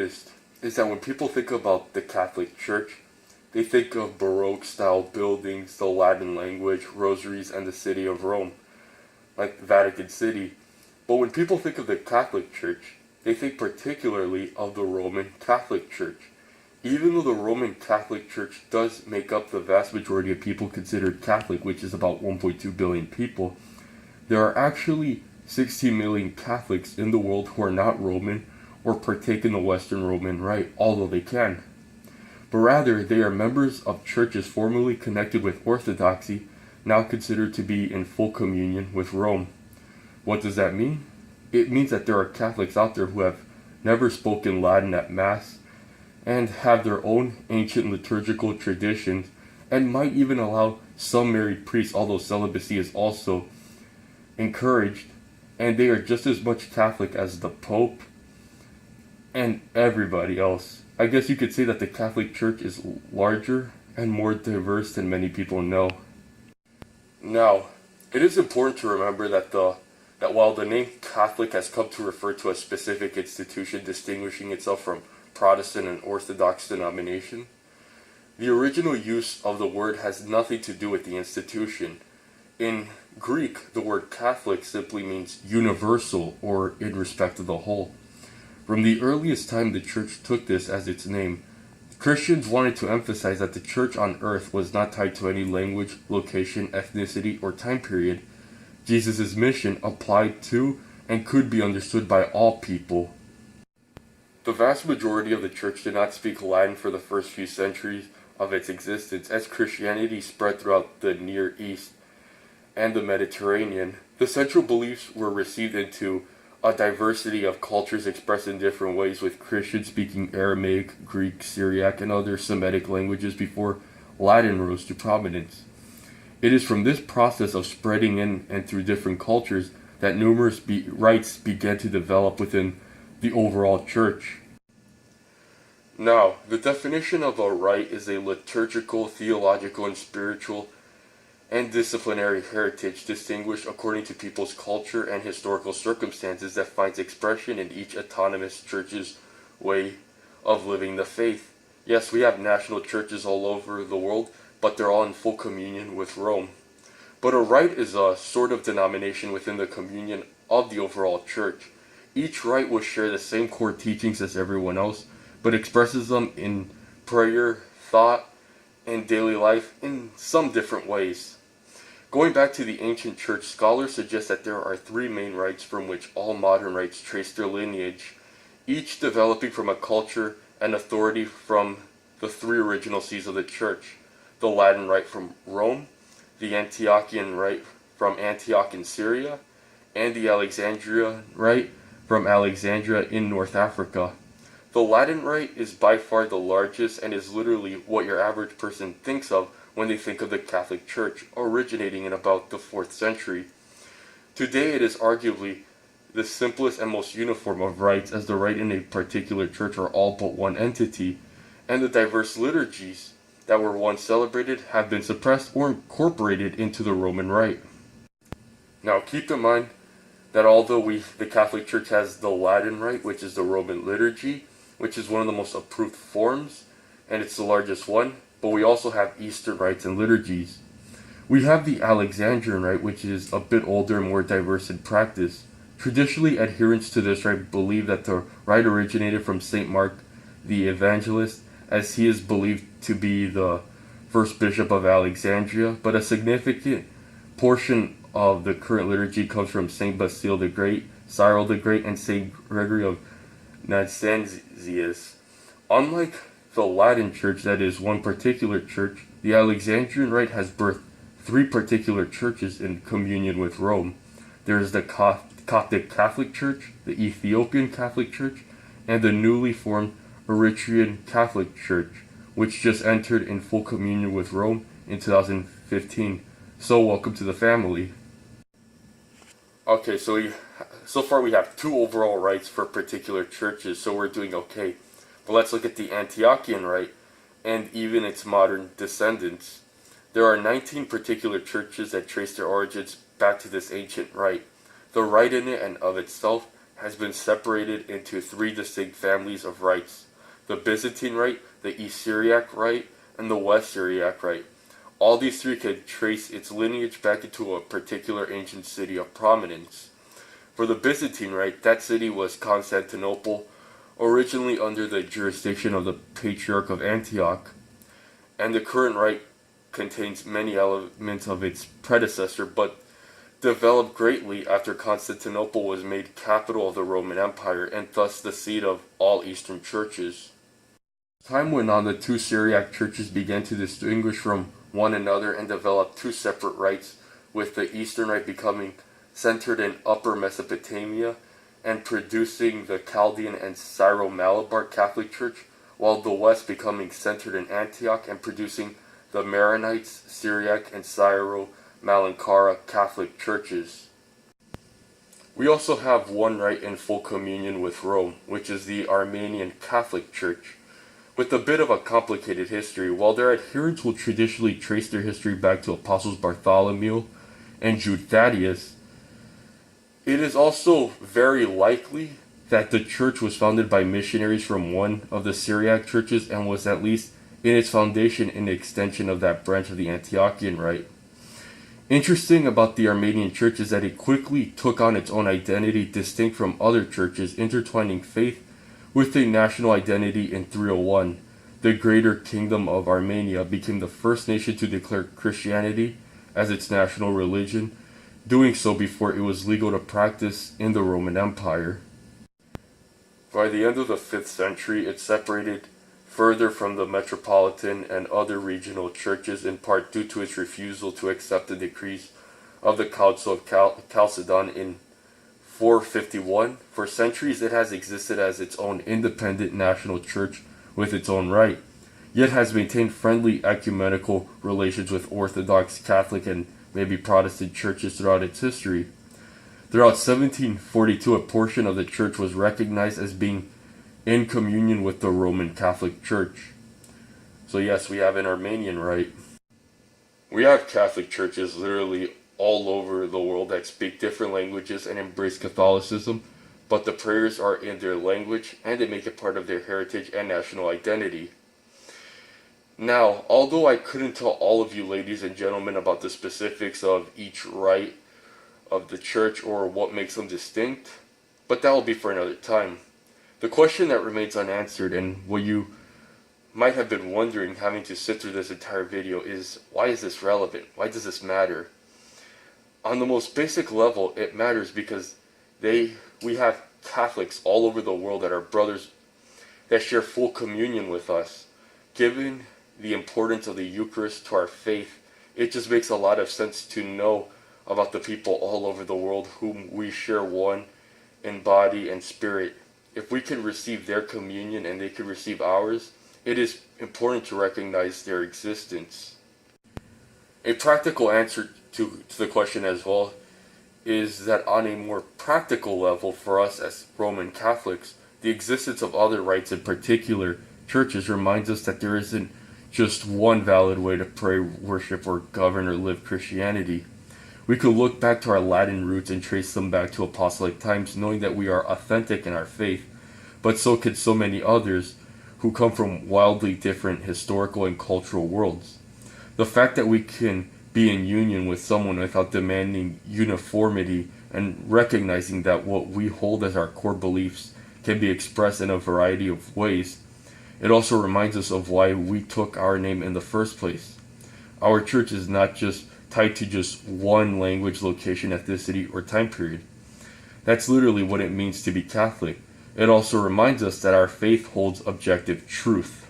noticed is that when people think about the Catholic Church, they think of Baroque style buildings, the Latin language, rosaries, and the city of Rome, like Vatican City. But when people think of the Catholic Church, they think particularly of the Roman Catholic Church. Even though the Roman Catholic Church does make up the vast majority of people considered Catholic, which is about 1.2 billion people, there are actually 16 million Catholics in the world who are not Roman or partake in the Western Roman Rite, although they can. But rather, they are members of churches formerly connected with Orthodoxy, now considered to be in full communion with Rome. What does that mean? It means that there are Catholics out there who have never spoken Latin at Mass and have their own ancient liturgical traditions and might even allow some married priests, although celibacy is also encouraged, and they are just as much Catholic as the Pope and everybody else. I guess you could say that the Catholic Church is larger and more diverse than many people know. Now, it is important to remember that while the name Catholic has come to refer to a specific institution distinguishing itself from Protestant and Orthodox denomination, the original use of the word has nothing to do with the institution. In Greek, the word Catholic simply means universal or in respect of the whole. From the earliest time the church took this as its name, Christians wanted to emphasize that the church on earth was not tied to any language, location, ethnicity, or time period. Jesus' mission applied to and could be understood by all people. The vast majority of the church did not speak Latin for the first few centuries of its existence. As Christianity spread throughout the Near East and the Mediterranean, the central beliefs were received into a diversity of cultures expressed in different ways, with Christians speaking Aramaic, Greek, Syriac, and other Semitic languages before Latin rose to prominence. It is from this process of spreading in and through different cultures that numerous rites began to develop within the overall church. Now, the definition of a rite is a liturgical, theological, and spiritual and disciplinary heritage distinguished according to people's culture and historical circumstances that finds expression in each autonomous church's way of living the faith. Yes, we have national churches all over the world, but they're all in full communion with Rome. But a rite is a sort of denomination within the communion of the overall church. Each rite will share the same core teachings as everyone else, but expresses them in prayer, thought, and daily life in some different ways. Going back to the ancient church, scholars suggest that there are three main rites from which all modern rites trace their lineage, each developing from a culture and authority from the three original sees of the church: the Latin rite from Rome, the Antiochian rite from Antioch in Syria, and the Alexandrian rite from Alexandria in North Africa. The Latin rite is by far the largest and is literally what your average person thinks of when they think of the Catholic Church, originating in about the 4th century. Today it is arguably the simplest and most uniform of rites, as the rite in a particular church are all but one entity, and the diverse liturgies that were once celebrated have been suppressed or incorporated into the Roman rite. Now keep in mind that although the Catholic Church has the Latin rite, which is the Roman liturgy, which is one of the most approved forms, and it's the largest one, but we also have Eastern rites and liturgies. We have the Alexandrian rite, which is a bit older and more diverse in practice. Traditionally, adherents to this rite believe that the rite originated from St. Mark the Evangelist, as he is believed to be the first bishop of Alexandria, but a significant portion of the current liturgy comes from St. Basil the Great, Cyril the Great, and St. Gregory of Nazianzus. Unlike the Latin Church, that is one particular church, the Alexandrian rite has birthed three particular churches in communion with Rome. There is the Coptic Catholic Church, the Ethiopian Catholic Church, and the newly formed Eritrean Catholic Church, which just entered in full communion with Rome in 2015. So welcome to the family. Okay, so far we have two overall rites for particular churches, so we're doing okay. But let's look at the Antiochian rite and even its modern descendants. There are 19 particular churches that trace their origins back to this ancient rite. The rite in it and of itself has been separated into three distinct families of rites: the Byzantine Rite, the East Syriac Rite, and the West Syriac Rite. All these three can trace its lineage back into a particular ancient city of prominence. For the Byzantine Rite, that city was Constantinople, originally under the jurisdiction of the Patriarch of Antioch, and the current rite contains many elements of its predecessor, but developed greatly after Constantinople was made capital of the Roman Empire and thus the seat of all Eastern churches. As time went on, the two Syriac churches began to distinguish from one another and developed two separate rites, with the Eastern Rite becoming centered in Upper Mesopotamia and producing the Chaldean and Syro-Malabar Catholic Church, while the West becoming centered in Antioch and producing the Maronites, Syriac, and Syro-Malankara Catholic churches. We also have one rite in full communion with Rome, which is the Armenian Catholic Church. With a bit of a complicated history, while their adherents will traditionally trace their history back to Apostles Bartholomew and Jude Thaddeus, it is also very likely that the church was founded by missionaries from one of the Syriac churches and was at least in its foundation an extension of that branch of the Antiochian Rite. Interesting about the Armenian church is that it quickly took on its own identity distinct from other churches, intertwining faith with a national identity in 301. The Greater Kingdom of Armenia became the first nation to declare Christianity as its national religion, doing so before it was legal to practice in the Roman Empire. By the end of the 5th century, it separated further from the metropolitan and other regional churches, in part due to its refusal to accept the decrees of the Council of Chalcedon in 451. For centuries, it has existed as its own independent national church with its own rite, yet has maintained friendly ecumenical relations with Orthodox, Catholic, and maybe Protestant churches throughout its history. Throughout 1742, a portion of the church was recognized as being in communion with the Roman Catholic Church. So yes, we have an Armenian rite. We have Catholic churches literally all over the world that speak different languages and embrace Catholicism, but the prayers are in their language and they make it part of their heritage and national identity. Now, although I couldn't tell all of you ladies and gentlemen about the specifics of each rite of the church or what makes them distinct, but that will be for another time. The question that remains unanswered, and what you might have been wondering having to sit through this entire video, is why is this relevant? Why does this matter? On the most basic level, it matters because we have Catholics all over the world that are brothers that share full communion with us. Given the importance of the Eucharist to our faith, it just makes a lot of sense to know about the people all over the world whom we share one in body and spirit. If we can receive their communion and they can receive ours, it is important to recognize their existence. A practical answer to the question as well is that on a more practical level for us as Roman Catholics, the existence of other rites, in particular churches, reminds us that there isn't just one valid way to pray, worship, or govern or live Christianity. We could look back to our Latin roots and trace them back to apostolic times, knowing that we are authentic in our faith, but so could so many others who come from wildly different historical and cultural worlds. The fact that we can be in union with someone without demanding uniformity and recognizing that what we hold as our core beliefs can be expressed in a variety of ways, it also reminds us of why we took our name in the first place. Our church is not just tied to just one language, location, ethnicity, or time period. That's literally what it means to be Catholic. It also reminds us that our faith holds objective truth.